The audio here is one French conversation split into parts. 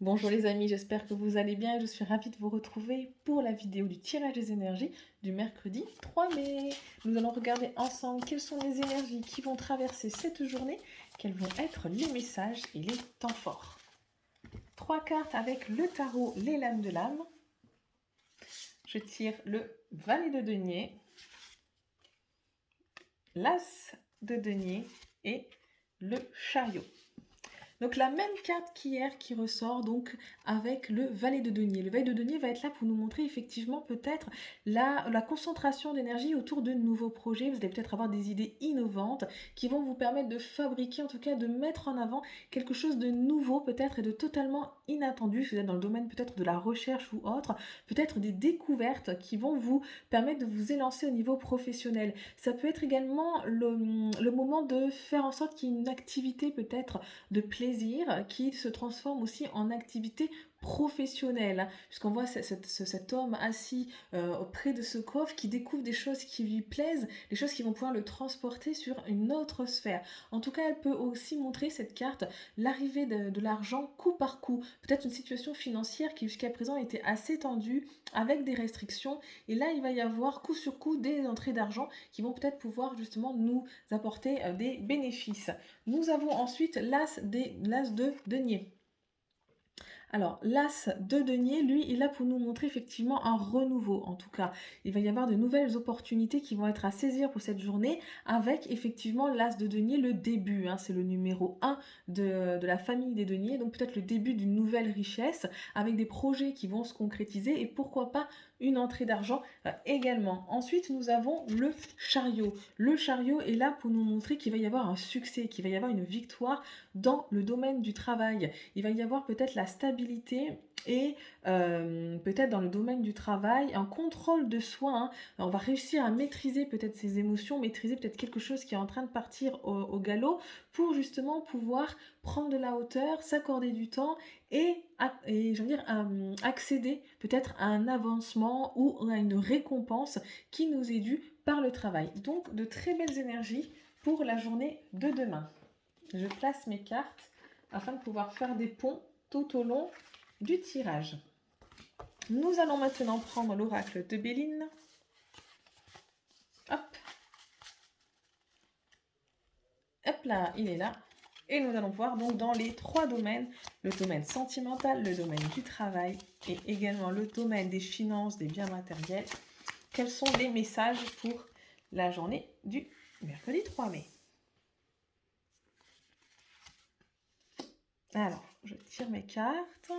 Bonjour les amis, j'espère que vous allez bien. Je suis ravie de vous retrouver pour la vidéo du tirage des énergies du mercredi 3 mai. Nous allons regarder ensemble quelles sont les énergies qui vont traverser cette journée, quels vont être les messages et les temps forts. 3 cartes avec le tarot, les lames de l'âme. Je tire le valet de denier, l'as de denier et le chariot. Donc la même carte qu'hier qui ressort donc avec le valet de denier. Le valet de denier va être là pour nous montrer effectivement peut-être la concentration d'énergie autour de nouveaux projets. Vous allez peut-être avoir des idées innovantes qui vont vous permettre de fabriquer, en tout cas de mettre en avant quelque chose de nouveau peut-être et de totalement inattendu. Si vous êtes dans le domaine peut-être de la recherche ou autre, peut-être des découvertes qui vont vous permettre de vous élancer au niveau professionnel. Ça peut être également le moment de faire en sorte qu'il y ait une activité peut-être de plaisir qui se transforme aussi en activité professionnelle, puisqu'on voit cet homme assis près de ce coffre qui découvre des choses qui lui plaisent, des choses qui vont pouvoir le transporter sur une autre sphère. En tout cas, elle peut aussi montrer cette carte l'arrivée de l'argent coup par coup, peut-être une situation financière qui jusqu'à présent était assez tendue avec des restrictions, et là il va y avoir coup sur coup des entrées d'argent qui vont peut-être pouvoir justement nous apporter des bénéfices. Nous avons ensuite l'as de denier. Alors, l'as de denier, lui, il est là pour nous montrer effectivement un renouveau, en tout cas. Il va y avoir de nouvelles opportunités qui vont être à saisir pour cette journée, avec effectivement l'as de denier, le début. C'est le numéro 1 de la famille des deniers, donc peut-être le début d'une nouvelle richesse, avec des projets qui vont se concrétiser, et pourquoi pas une entrée d'argent également. Ensuite, nous avons le chariot. Le chariot est là pour nous montrer qu'il va y avoir un succès, qu'il va y avoir une victoire dans le domaine du travail. Il va y avoir peut-être la stabilité et peut-être dans le domaine du travail, un contrôle de soi. On va réussir à maîtriser peut-être ses émotions, maîtriser peut-être quelque chose qui est en train de partir au galop pour justement pouvoir prendre de la hauteur, s'accorder du temps et accéder peut-être à un avancement ou à une récompense qui nous est due par le travail. Donc de très belles énergies pour la journée de demain. Je place mes cartes afin de pouvoir faire des ponts tout au long du tirage. Nous allons maintenant prendre l'oracle de Béline. Hop. Hop là, il est là. Et nous allons voir donc dans les 3 domaines, le domaine sentimental, le domaine du travail et également le domaine des finances, des biens matériels. Quels sont les messages pour la journée du mercredi 3 mai? Alors, je tire mes cartes.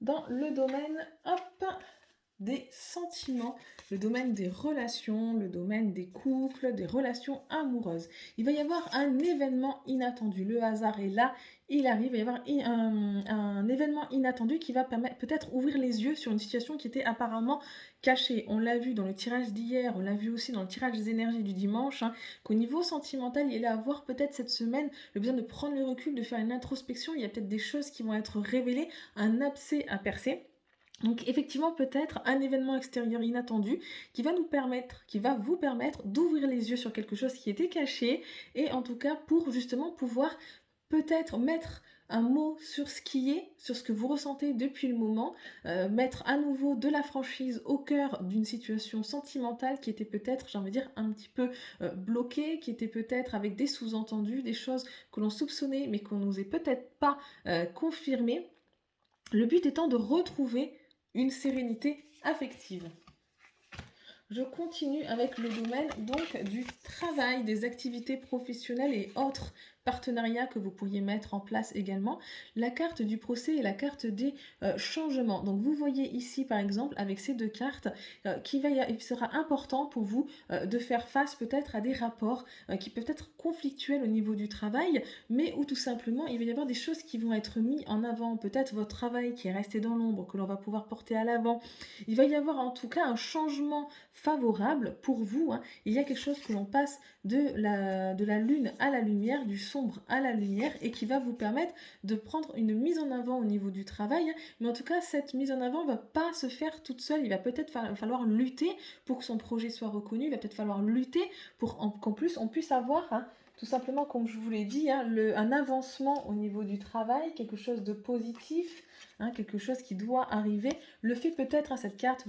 Dans le domaine, des sentiments, le domaine des relations, le domaine des couples, des relations amoureuses. Il va y avoir un événement inattendu. Le hasard est là, il arrive. Il va y avoir un événement inattendu qui va permettre peut-être ouvrir les yeux sur une situation qui était apparemment cachée. On l'a vu dans le tirage d'hier, on l'a vu aussi dans le tirage des énergies du dimanche, qu'au niveau sentimental, il y a à avoir peut-être cette semaine le besoin de prendre le recul, de faire une introspection. Il y a peut-être des choses qui vont être révélées, un abcès à percer. Donc effectivement peut-être un événement extérieur inattendu qui va vous permettre d'ouvrir les yeux sur quelque chose qui était caché et en tout cas pour justement pouvoir peut-être mettre un mot sur ce qui est, sur ce que vous ressentez depuis le moment, mettre à nouveau de la franchise au cœur d'une situation sentimentale qui était peut-être, j'ai envie de dire, un petit peu bloquée, qui était peut-être avec des sous-entendus, des choses que l'on soupçonnait mais qu'on n'osait peut-être pas confirmer. Le but étant de retrouver une sérénité affective. Je continue avec le domaine donc du travail, des activités professionnelles et autres partenariats que vous pourriez mettre en place également. La carte du procès et la carte des changements. Donc vous voyez ici par exemple avec ces 2 cartes il sera important pour vous de faire face peut-être à des rapports qui peuvent être conflictuels au niveau du travail, mais où tout simplement il va y avoir des choses qui vont être mises en avant. Peut-être votre travail qui est resté dans l'ombre, que l'on va pouvoir porter à l'avant. Il va y avoir en tout cas un changement favorable pour vous. Il y a quelque chose que l'on passe de la lune à la lumière, du sombre sombre à la lumière et qui va vous permettre de prendre une mise en avant au niveau du travail. Mais en tout cas, cette mise en avant ne va pas se faire toute seule. Il va peut-être falloir lutter pour que son projet soit reconnu. Il va peut-être falloir lutter pour qu'en plus on puisse avoir, tout simplement, comme je vous l'ai dit, un avancement au niveau du travail, quelque chose de positif, quelque chose qui doit arriver. Le fait peut-être, cette carte,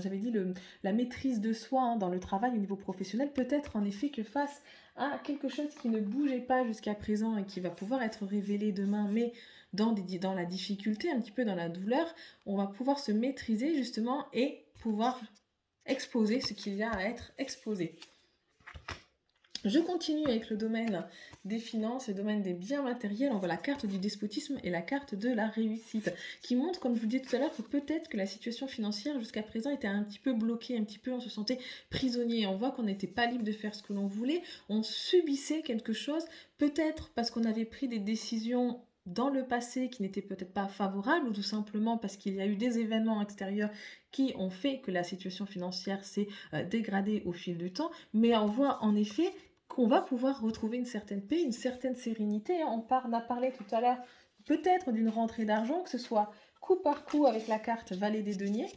j'avais dit la maîtrise de soi dans le travail au niveau professionnel, peut-être en effet que face à quelque chose qui ne bougeait pas jusqu'à présent et qui va pouvoir être révélé demain, mais dans la difficulté, un petit peu dans la douleur, on va pouvoir se maîtriser justement et pouvoir exposer ce qu'il y a à être exposé. Je continue avec le domaine des finances, le domaine des biens matériels. On voit la carte du despotisme et la carte de la réussite, qui montre, comme je vous le disais tout à l'heure, que peut-être que la situation financière jusqu'à présent était un petit peu bloquée, un petit peu on se sentait prisonnier. On voit qu'on n'était pas libre de faire ce que l'on voulait, on subissait quelque chose, peut-être parce qu'on avait pris des décisions dans le passé qui n'étaient peut-être pas favorables, ou tout simplement parce qu'il y a eu des événements extérieurs qui ont fait que la situation financière s'est dégradée au fil du temps. Mais on voit en effet qu'on va pouvoir retrouver une certaine paix, une certaine sérénité. On a parlé tout à l'heure peut-être d'une rentrée d'argent, que ce soit coup par coup avec la carte Valet des deniers.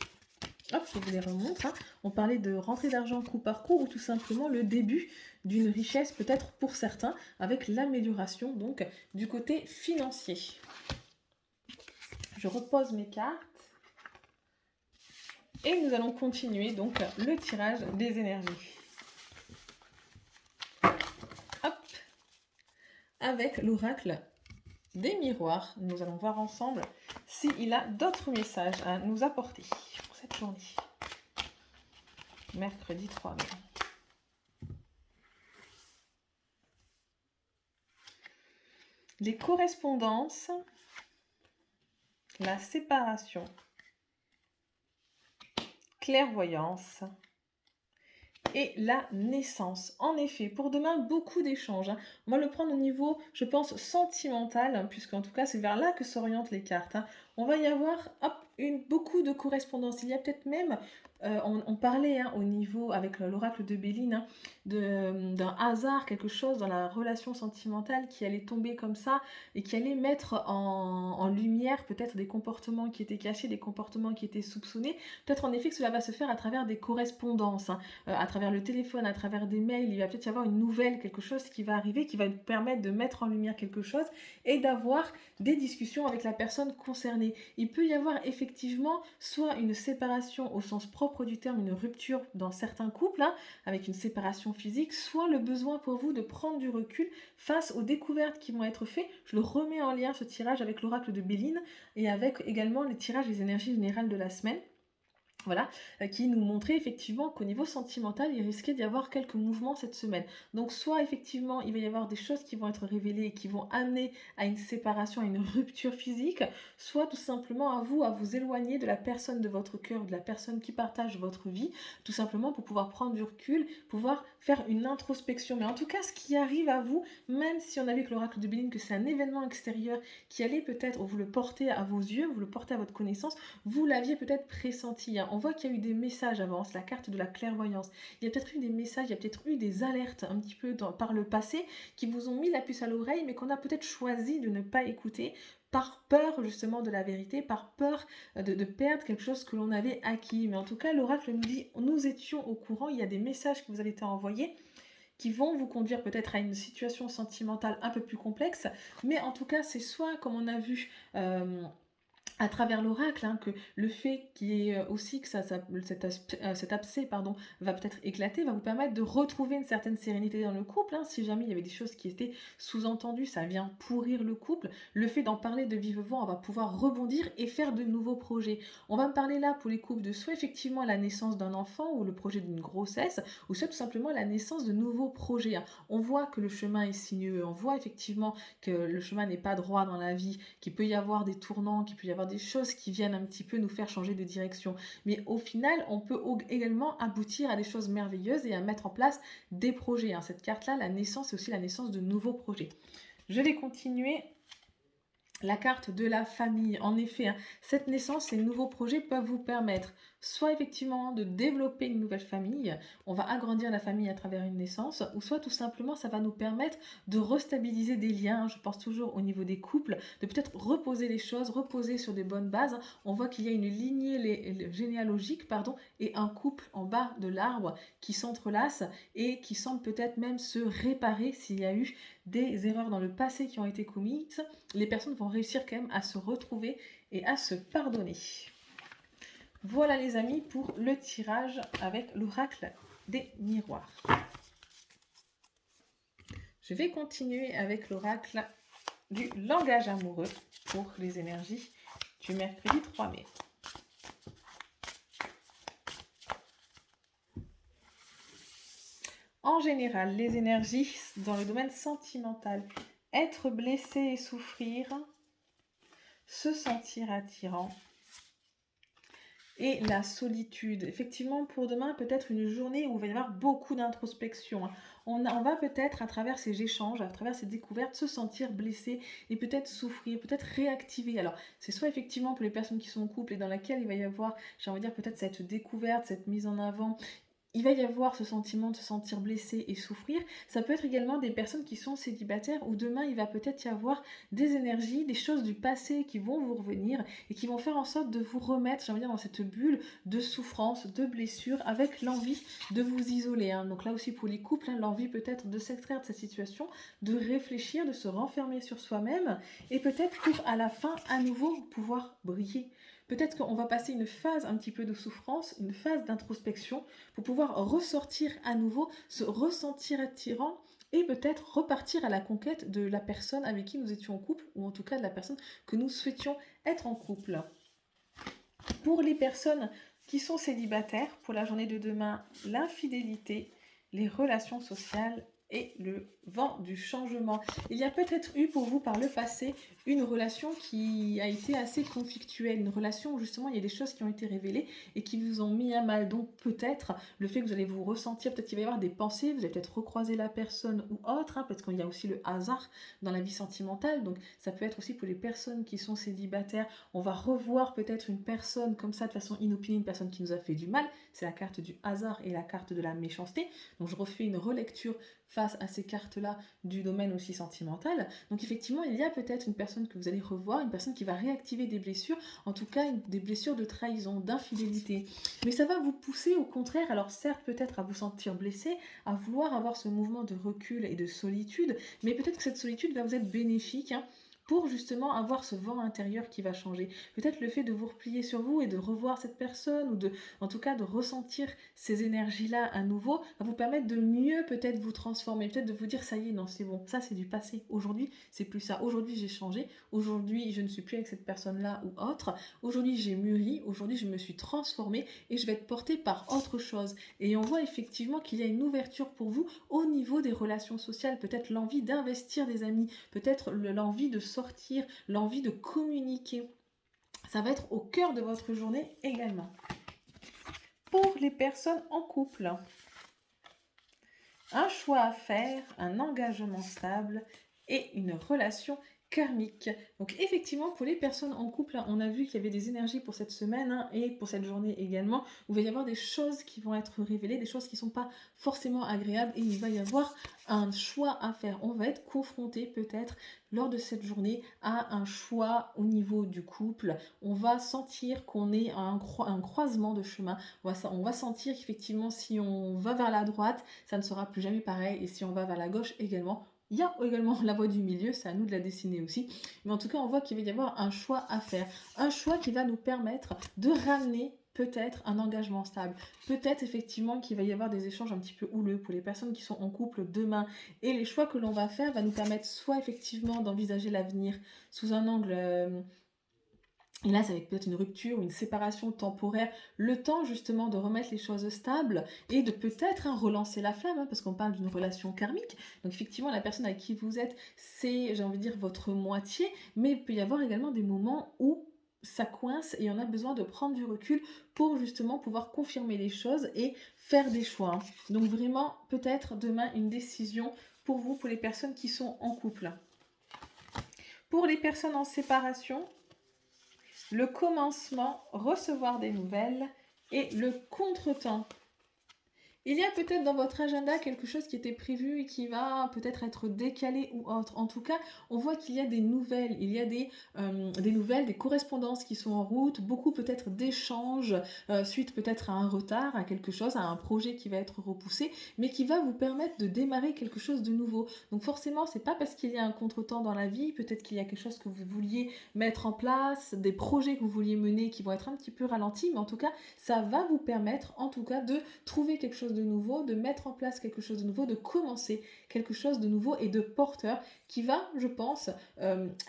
Hop, je vous les remontre. On parlait de rentrée d'argent coup par coup, ou tout simplement le début d'une richesse, peut-être pour certains, avec l'amélioration donc du côté financier. Je repose mes cartes. Et nous allons continuer donc le tirage des énergies. Hop, avec l'oracle des miroirs, nous allons voir ensemble s'il a d'autres messages à nous apporter pour cette journée. Mercredi 3 mai. Les correspondances, la séparation, clairvoyance et la naissance. En effet, pour demain, beaucoup d'échanges. On va le prendre au niveau, je pense, sentimental, puisqu'en tout cas, c'est vers là que s'orientent les cartes. On va y avoir beaucoup de correspondances. Il y a peut-être même, on parlait au niveau, avec l'oracle de Béline, d'un hasard, quelque chose dans la relation sentimentale qui allait tomber comme ça et qui allait mettre en lumière peut-être des comportements qui étaient cachés, des comportements qui étaient soupçonnés. Peut-être en effet que cela va se faire à travers des correspondances, à travers le téléphone, à travers des mails. Il va peut-être y avoir une nouvelle, quelque chose qui va arriver, qui va nous permettre de mettre en lumière quelque chose et d'avoir des discussions avec la personne concernée. Il peut y avoir effectivement soit une séparation au sens propre du terme, une rupture dans certains couples, avec une séparation physique, soit le besoin pour vous de prendre du recul face aux découvertes qui vont être faites. Je le remets en lien, ce tirage, avec l'oracle de Béline et avec également les tirages des énergies générales de la semaine. Voilà, qui nous montrait effectivement qu'au niveau sentimental, il risquait d'y avoir quelques mouvements cette semaine. Donc soit effectivement, il va y avoir des choses qui vont être révélées et qui vont amener à une séparation, à une rupture physique, soit tout simplement à vous éloigner de la personne de votre cœur, de la personne qui partage votre vie, tout simplement pour pouvoir prendre du recul, pouvoir faire une introspection. Mais en tout cas, ce qui arrive à vous, même si on a vu avec l'oracle de Béline que c'est un événement extérieur qui allait peut-être vous le porter à vos yeux, vous le porter à votre connaissance, vous l'aviez peut-être pressenti. On voit qu'il y a eu des messages avant, c'est la carte de la clairvoyance. Il y a peut-être eu des messages, il y a peut-être eu des alertes un petit peu par le passé qui vous ont mis la puce à l'oreille, mais qu'on a peut-être choisi de ne pas écouter par peur justement de la vérité, par peur de perdre quelque chose que l'on avait acquis. Mais en tout cas, l'oracle nous dit, nous étions au courant, il y a des messages qui vous avaient été envoyés qui vont vous conduire peut-être à une situation sentimentale un peu plus complexe, mais en tout cas, c'est soit, comme on a vu à travers l'oracle, que le fait qu'il y ait aussi que cet abcès va peut-être éclater, va vous permettre de retrouver une certaine sérénité dans le couple. Si jamais il y avait des choses qui étaient sous-entendues, ça vient pourrir le couple. Le fait d'en parler de vive voix, on va pouvoir rebondir et faire de nouveaux projets. On va me parler là pour les couples de soit effectivement la naissance d'un enfant ou le projet d'une grossesse, ou soit tout simplement la naissance de nouveaux projets. On voit que le chemin est sinueux, on voit effectivement que le chemin n'est pas droit dans la vie, qu'il peut y avoir des tournants, qu'il peut y avoir des choses qui viennent un petit peu nous faire changer de direction. Mais au final, on peut également aboutir à des choses merveilleuses et à mettre en place des projets. Cette carte-là, la naissance, c'est aussi la naissance de nouveaux projets. Je vais continuer la carte de la famille. En effet, hein, cette naissance, ces nouveaux projets peuvent vous permettre soit effectivement de développer une nouvelle famille, on va agrandir la famille à travers une naissance, ou soit tout simplement ça va nous permettre de restabiliser des liens, je pense toujours au niveau des couples, de peut-être reposer les choses, reposer sur des bonnes bases. On voit qu'il y a une lignée généalogique et un couple en bas de l'arbre qui s'entrelacent et qui semble peut-être même se réparer s'il y a eu des erreurs dans le passé qui ont été commises. Les personnes vont réussir quand même à se retrouver et à se pardonner. Voilà les amis pour le tirage avec l'oracle des miroirs. Je vais continuer avec l'oracle du langage amoureux pour les énergies du mercredi 3 mai. En général, les énergies dans le domaine sentimental, être blessé et souffrir, se sentir attirant, et la solitude. Effectivement, pour demain, peut-être une journée où il va y avoir beaucoup d'introspection. On va peut-être, à travers ces échanges, à travers ces découvertes, se sentir blessé et peut-être souffrir, peut-être réactiver. Alors, c'est soit effectivement pour les personnes qui sont en couple et dans laquelle il va y avoir, j'ai envie de dire, peut-être cette découverte, cette mise en avant. Il va y avoir ce sentiment de se sentir blessé et souffrir. Ça peut être également des personnes qui sont célibataires où demain il va peut-être y avoir des énergies, des choses du passé qui vont vous revenir et qui vont faire en sorte de vous remettre, j'ai envie de dire, dans cette bulle de souffrance, de blessure, avec l'envie de vous isoler. Hein. Donc là aussi pour les couples, hein, l'envie peut-être de s'extraire de cette situation, de réfléchir, de se renfermer sur soi-même et peut-être pour à la fin à nouveau pouvoir briller. Peut-être qu'on va passer une phase un petit peu de souffrance, une phase d'introspection pour pouvoir ressortir à nouveau, se ressentir attirant et peut-être repartir à la conquête de la personne avec qui nous étions en couple ou en tout cas de la personne que nous souhaitions être en couple. Pour les personnes qui sont célibataires, pour la journée de demain, l'infidélité, les relations sociales et le vent du changement. Il y a peut-être eu pour vous par le passé une relation qui a été assez conflictuelle, une relation où justement il y a des choses qui ont été révélées et qui vous ont mis à mal. Donc peut-être le fait que vous allez vous ressentir, peut-être qu'il va y avoir des pensées, vous allez peut-être recroiser la personne ou autre, hein, parce qu'il y a aussi le hasard dans la vie sentimentale. Donc ça peut être aussi pour les personnes qui sont célibataires, on va revoir peut-être une personne comme ça de façon inopinée, une personne qui nous a fait du mal. C'est la carte du hasard et la carte de la méchanceté. Donc je refais une relecture face à ces cartes-là du domaine aussi sentimental. Donc effectivement, il y a peut-être une personne que vous allez revoir, une personne qui va réactiver des blessures, en tout cas des blessures de trahison, d'infidélité. Mais ça va vous pousser au contraire, alors certes peut-être à vous sentir blessé, à vouloir avoir ce mouvement de recul et de solitude, mais peut-être que cette solitude va vous être bénéfique, hein, pour justement avoir ce vent intérieur qui va changer. Peut-être le fait de vous replier sur vous et de revoir cette personne, ou en tout cas de ressentir ces énergies-là à nouveau, va vous permettre de mieux peut-être vous transformer, peut-être de vous dire ça y est, non c'est bon, ça c'est du passé, aujourd'hui c'est plus ça, aujourd'hui j'ai changé, aujourd'hui je ne suis plus avec cette personne-là ou autre, aujourd'hui j'ai mûri, aujourd'hui je me suis transformée et je vais être portée par autre chose. Et on voit effectivement qu'il y a une ouverture pour vous au niveau des relations sociales, peut-être l'envie d'investir des amis, peut-être l'envie de sortir, l'envie de communiquer. Ça va être au cœur de votre journée également. Pour les personnes en couple, un choix à faire, un engagement stable et une relation karmique. Donc effectivement, pour les personnes en couple, on a vu qu'il y avait des énergies pour cette semaine, hein, et pour cette journée également, où il va y avoir des choses qui vont être révélées, des choses qui ne sont pas forcément agréables, et il va y avoir un choix à faire. On va être confronté peut-être lors de cette journée à un choix au niveau du couple. On va sentir qu'on est à un croisement de chemin. On va sentir qu'effectivement, si on va vers la droite, ça ne sera plus jamais pareil, et si on va vers la gauche également, il y a également la voie du milieu, c'est à nous de la dessiner aussi. Mais en tout cas, on voit qu'il va y avoir un choix à faire. Un choix qui va nous permettre de ramener peut-être un engagement stable. Peut-être effectivement qu'il va y avoir des échanges un petit peu houleux pour les personnes qui sont en couple demain. Et les choix que l'on va faire va nous permettre soit effectivement d'envisager l'avenir sous un angle... Et là, ça va être peut-être une rupture ou une séparation temporaire, le temps justement de remettre les choses stables et de peut-être relancer la flamme, hein, parce qu'on parle d'une relation karmique. Donc effectivement, la personne avec qui vous êtes, c'est, j'ai envie de dire, votre moitié, mais il peut y avoir également des moments où ça coince et on a besoin de prendre du recul pour justement pouvoir confirmer les choses et faire des choix. Hein. Donc vraiment, peut-être demain, une décision pour vous, pour les personnes qui sont en couple. Pour les personnes en séparation, le commencement, recevoir des nouvelles et le contretemps. Il y a peut-être dans votre agenda quelque chose qui était prévu et qui va peut-être être décalé ou autre. En tout cas, on voit qu'il y a des nouvelles, il y a des nouvelles, des correspondances qui sont en route, beaucoup peut-être d'échanges suite peut-être à un retard, à quelque chose, à un projet qui va être repoussé, mais qui va vous permettre de démarrer quelque chose de nouveau. Donc forcément, c'est pas parce qu'il y a un contretemps dans la vie, peut-être qu'il y a quelque chose que vous vouliez mettre en place, des projets que vous vouliez mener qui vont être un petit peu ralentis, mais en tout cas, ça va vous permettre en tout cas de trouver quelque chose de nouveau, de mettre en place quelque chose de nouveau, de commencer quelque chose de nouveau et de porteur qui va, je pense,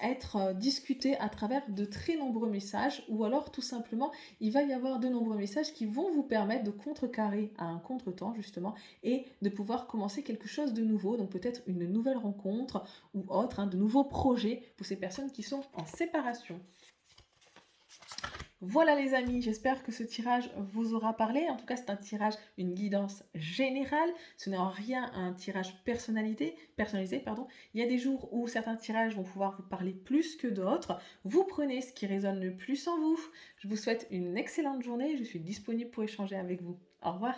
être discuté à travers de très nombreux messages ou alors tout simplement, il va y avoir de nombreux messages qui vont vous permettre de contrecarrer à un contretemps justement et de pouvoir commencer quelque chose de nouveau, donc peut-être une nouvelle rencontre ou autre, de nouveaux projets pour ces personnes qui sont en séparation. Voilà les amis, j'espère que ce tirage vous aura parlé. En tout cas, c'est un tirage, une guidance générale. Ce n'est en rien un tirage personnalisé. Il y a des jours où certains tirages vont pouvoir vous parler plus que d'autres. Vous prenez ce qui résonne le plus en vous. Je vous souhaite une excellente journée. Je suis disponible pour échanger avec vous. Au revoir.